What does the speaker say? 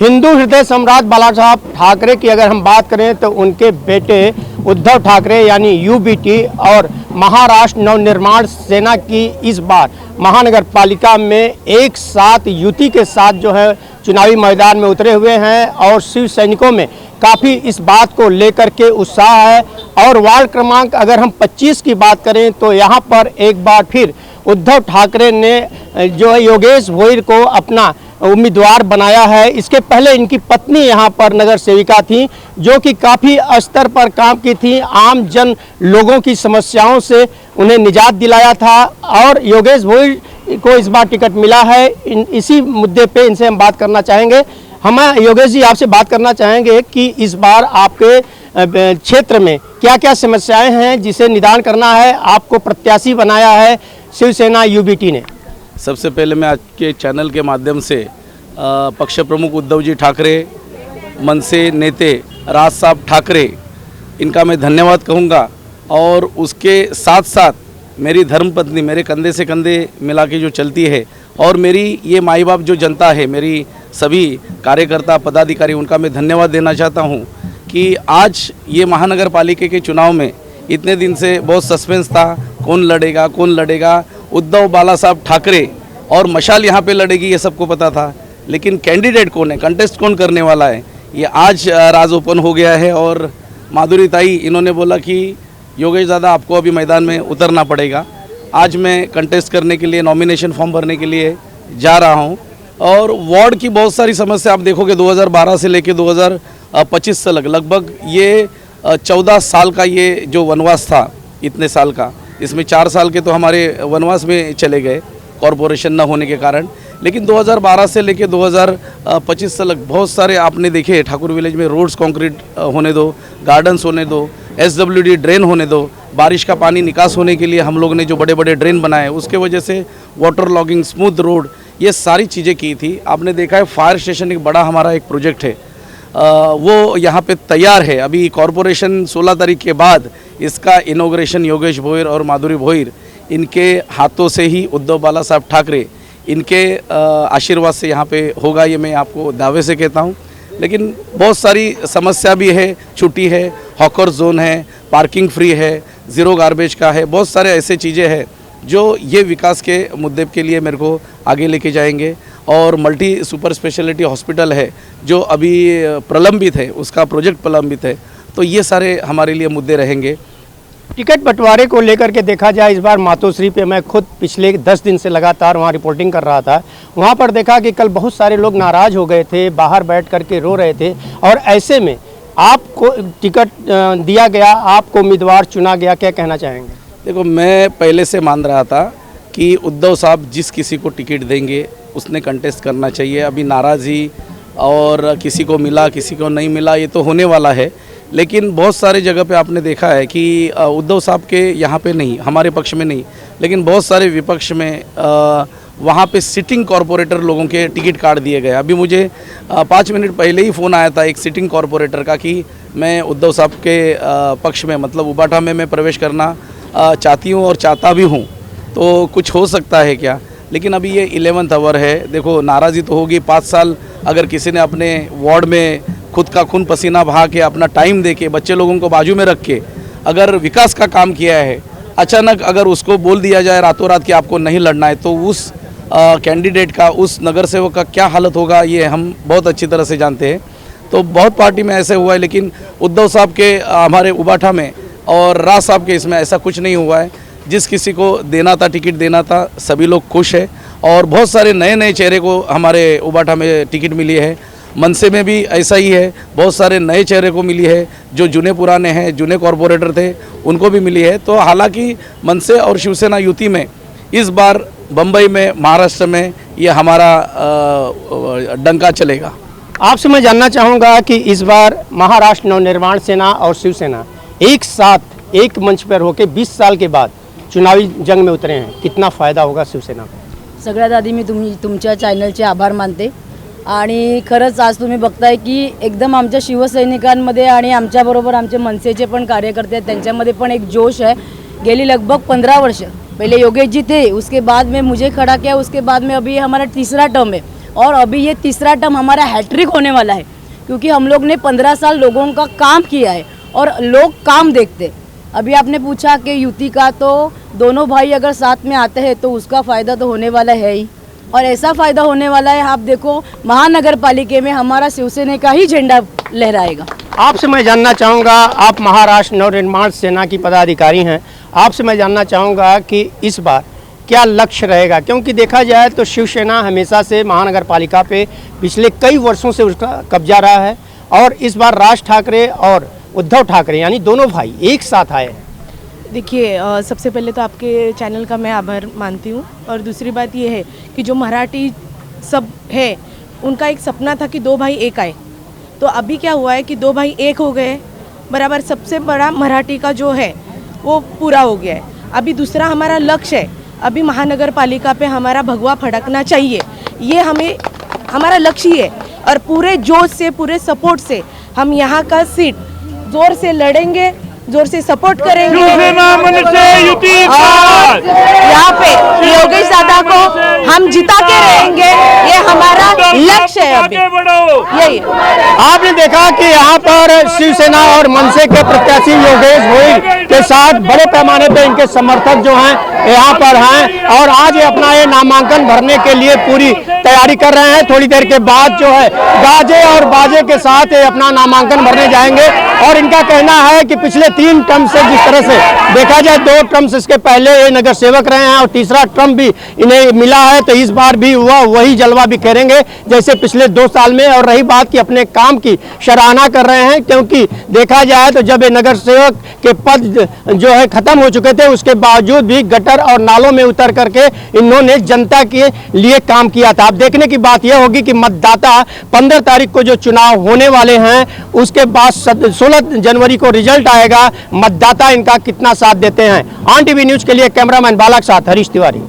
हिंदू हृदय सम्राट बाला साहब ठाकरे की अगर हम बात करें तो उनके बेटे उद्धव ठाकरे यानी यूबीटी और महाराष्ट्र नवनिर्माण सेना की इस बार महानगर पालिका में एक साथ युति के साथ जो है चुनावी मैदान में उतरे हुए हैं और शिव सैनिकों में काफ़ी इस बात को लेकर के उत्साह है। और वार्ड क्रमांक अगर हम 25 की बात करें तो यहाँ पर एक बार फिर उद्धव ठाकरे ने जो है योगेश भोईर को अपना उम्मीदवार बनाया है। इसके पहले इनकी पत्नी यहाँ पर नगर सेविका थी जो कि काफ़ी स्तर पर काम की थी, आम जन लोगों की समस्याओं से उन्हें निजात दिलाया था और योगेश भोईर को इस बार टिकट मिला है। इसी मुद्दे पे इनसे हम बात करना चाहेंगे। हम योगेश जी आपसे बात करना चाहेंगे कि इस बार आपके क्षेत्र में क्या क्या समस्याएं हैं जिसे निदान करना है, आपको प्रत्याशी बनाया है शिवसेना यूबीटी ने। सबसे पहले मैं आज के चैनल के माध्यम से पक्ष प्रमुख उद्धव जी ठाकरे, मनसे नेते राज साहब ठाकरे, इनका मैं धन्यवाद कहूँगा। और उसके साथ साथ मेरी धर्मपत्नी मेरे कंधे से कंधे मिला के जो चलती है और मेरी ये माई बाप जो जनता है, मेरी सभी कार्यकर्ता पदाधिकारी, उनका मैं धन्यवाद देना चाहता हूँ कि आज ये महानगर पालिका के चुनाव में इतने दिन से बहुत सस्पेंस था, कौन लड़ेगा। उद्धव बाला साहब ठाकरे और मशाल यहाँ पे लड़ेगी ये सबको पता था, लेकिन कैंडिडेट कौन है, कंटेस्ट कौन करने वाला है, ये आज राज ओपन हो गया है। और माधुरी ताई इन्होंने बोला कि योगेश दादा आपको अभी मैदान में उतरना पड़ेगा। आज मैं कंटेस्ट करने के लिए, नॉमिनेशन फॉर्म भरने के लिए जा रहा हूँ। और वार्ड की बहुत सारी समस्या आप देखोगे 2012 से लेकर 2025 से लगभग ये 14 साल का ये जो वनवास था, इतने साल का, इसमें 4 साल के तो हमारे वनवास में चले गए कॉरपोरेशन न होने के कारण। लेकिन 2012 से लेकर 2025 तक बहुत सारे आपने देखे ठाकुर विलेज में रोड्स कंक्रीट होने दो, गार्डन्स होने दो, SWD ड्रेन होने दो, बारिश का पानी निकास होने के लिए हम लोग ने जो बड़े बड़े ड्रेन बनाए उसके वजह से वाटर लॉगिंग, स्मूथ रोड, ये सारी चीज़ें की थी। आपने देखा है फायर स्टेशन एक बड़ा हमारा एक प्रोजेक्ट है, वो यहाँ पे तैयार है। अभी कॉरपोरेशन 16 तारीख के बाद इसका इनॉग्रेशन योगेश भोईर और माधुरी भोईर इनके हाथों से ही, उद्धव बाला साहब ठाकरे इनके आशीर्वाद से यहाँ पे होगा, ये मैं आपको दावे से कहता हूँ। लेकिन बहुत सारी समस्या भी है, छुट्टी है, हॉकर जोन है, पार्किंग फ्री है, ज़ीरो गार्बेज का है, बहुत सारे ऐसे चीज़ें हैं जो ये विकास के मुद्दे के लिए मेरे को आगे लेके जाएंगे। और मल्टी सुपर स्पेशलिटी हॉस्पिटल है जो अभी प्रलंबित है, उसका प्रोजेक्ट प्रलंबित है, तो ये सारे हमारे लिए मुद्दे रहेंगे। टिकट बंटवारे को लेकर के देखा जाए इस बार मातोश्री पे मैं खुद पिछले 10 दिन से लगातार वहाँ रिपोर्टिंग कर रहा था। वहाँ पर देखा कि कल बहुत सारे लोग नाराज़ हो गए थे, बाहर बैठ करके रो रहे थे और ऐसे में आपको टिकट दिया गया, आपको उम्मीदवार चुना गया, क्या कहना चाहेंगे? देखो, मैं पहले से मान रहा था कि उद्धव साहब जिस किसी को टिकट देंगे उसने कंटेस्ट करना चाहिए। अभी नाराज़ी और किसी को मिला किसी को नहीं मिला ये तो होने वाला है, लेकिन बहुत सारे जगह पे आपने देखा है कि उद्धव साहब के यहाँ पे नहीं, हमारे पक्ष में नहीं, लेकिन बहुत सारे विपक्ष में वहाँ पे सिटिंग कॉरपोरेटर लोगों के टिकट काट दिए गए। अभी मुझे 5 मिनट पहले ही फ़ोन आया था एक सिटिंग कॉरपोरेटर का कि मैं उद्धव साहब के पक्ष में, मतलब उबाठा में मैं प्रवेश करना चाहती हूँ और चाहता भी हूँ, तो कुछ हो सकता है क्या। लेकिन अभी ये 11th आवर है, देखो नाराज़ी तो होगी। 5 साल अगर किसी ने अपने वार्ड में खुद का खून पसीना बहा के, अपना टाइम दे के, बच्चे लोगों को बाजू में रख के अगर विकास का काम किया है, अचानक अगर उसको बोल दिया जाए रातों रात कि आपको नहीं लड़ना है, तो उस कैंडिडेट का, उस नगर सेवक का क्या हालत होगा ये हम बहुत अच्छी तरह से जानते हैं। तो बहुत पार्टी में ऐसे हुआ है, लेकिन उद्धव साहब के हमारे उबाठा में और राज साहब के इसमें ऐसा कुछ नहीं हुआ है। जिस किसी को देना था, टिकट देना था, सभी लोग खुश है। और बहुत सारे नए चेहरे को हमारे उबाठा में टिकट मिली है। मनसे में भी ऐसा ही है, बहुत सारे नए चेहरे को मिली है, जो जुने पुराने हैं, जुने कॉरपोरेटर थे, उनको भी मिली है। तो हालांकि मनसे और शिवसेना युति में इस बार बम्बई में, महाराष्ट्र में ये हमारा डंका चलेगा। आपसे मैं जानना चाहूँगा कि इस बार महाराष्ट्र नवनिर्माण सेना और शिवसेना एक साथ एक मंच पर होकर 20 साल के बाद चुनावी जंग में उतरे हैं, कितना फ़ायदा होगा शिवसेना को? सगळ्यात आधी मी तुमच्या चॅनलचे आभार मानते आणि खरंच आज तुम्ही बघताय की एकदम आमच्या शिवसैनिकांमध्ये आणि आमच्याबरोबर आमचे मनसेचे पण कार्यकर्ते आहेत, त्यांच्यामध्ये पण एक जोश है। गेली लगभग 15 वर्ष पहले योगेश जी थे, उसके बाद में मुझे खड़ा किया, उसके बाद में अभी हमारा तीसरा टर्म है। और अभी ये तीसरा टर्म हमारा हैट्रिक होने वाला है, क्योंकि हम लोग ने 15 साल लोगों का काम किया है और लोग काम देखते। अभी आपने पूछा कि युति का, तो दोनों भाई अगर साथ में आते हैं तो उसका फ़ायदा तो होने वाला है ही, और ऐसा फ़ायदा होने वाला है, आप देखो महानगर पालिका में हमारा शिवसेना का ही झंडा लहराएगा। आपसे मैं जानना चाहूँगा, आप महाराष्ट्र नवनिर्माण सेना की पदाधिकारी हैं, आपसे मैं जानना चाहूँगा कि इस बार क्या लक्ष्य रहेगा, क्योंकि देखा जाए तो शिवसेना हमेशा से महानगर पालिका पे पिछले कई वर्षों से उसका कब्जा रहा है, और इस बार राज ठाकरे और उद्धव ठाकरे यानी दोनों भाई एक साथ आए। देखिए, सबसे पहले तो आपके चैनल का मैं आभार मानती हूँ, और दूसरी बात ये है कि जो मराठी सब है उनका एक सपना था कि दो भाई एक आए, तो अभी क्या हुआ है कि दो भाई एक हो गए बराबर। सबसे बड़ा मराठी का जो है वो पूरा हो गया है। अभी दूसरा हमारा लक्ष्य है, अभी महानगर पालिका पे हमारा भगवा फड़कना चाहिए, ये हमें हमारा लक्ष्य ही है, और पूरे जोश से पूरे सपोर्ट से हम यहाँ का सीट जोर से लड़ेंगे, जोर से सपोर्ट करेंगे, और यहाँ पे योगेश दादा को हम जिता के रहेंगे, ये हमारा लक्ष्य है। अभी यही आपने देखा कि यहाँ पर शिवसेना और मनसे के प्रत्याशी योगेश भोई के साथ बड़े पैमाने पे इनके समर्थक जो हैं यहाँ पर हैं, और आज ये अपना ये नामांकन भरने के लिए पूरी तैयारी कर रहे हैं। थोड़ी देर के बाद जो है गाजे और बाजे के साथ ये अपना नामांकन भरने जाएंगे, और इनका कहना है कि पिछले 3 टर्म से जिस तरह से देखा जाए, 2 टर्म्स इसके पहले ये नगर सेवक रहे हैं और तीसरा टर्म भी इन्हें मिला है, तो इस बार भी वह वही जलवा बिखेरेंगे जैसे पिछले 2 साल में। और रही बात कि अपने काम की सराहना कर रहे हैं, क्योंकि देखा जाए तो जब ये नगर सेवक के पद जो है खत्म हो चुके थे, उसके बावजूद भी गटर और नालों में उतर करके इन्होंने जनता के लिए काम किया था। अब देखने की बात यह होगी कि मतदाता 15 तारीख को जो चुनाव होने वाले हैं उसके बाद 16 जनवरी को रिजल्ट आएगा, मतदाता इनका कितना साथ देते हैं। ऑन टीवी न्यूज के लिए कैमरामैन बालक साथ हरीश तिवारी।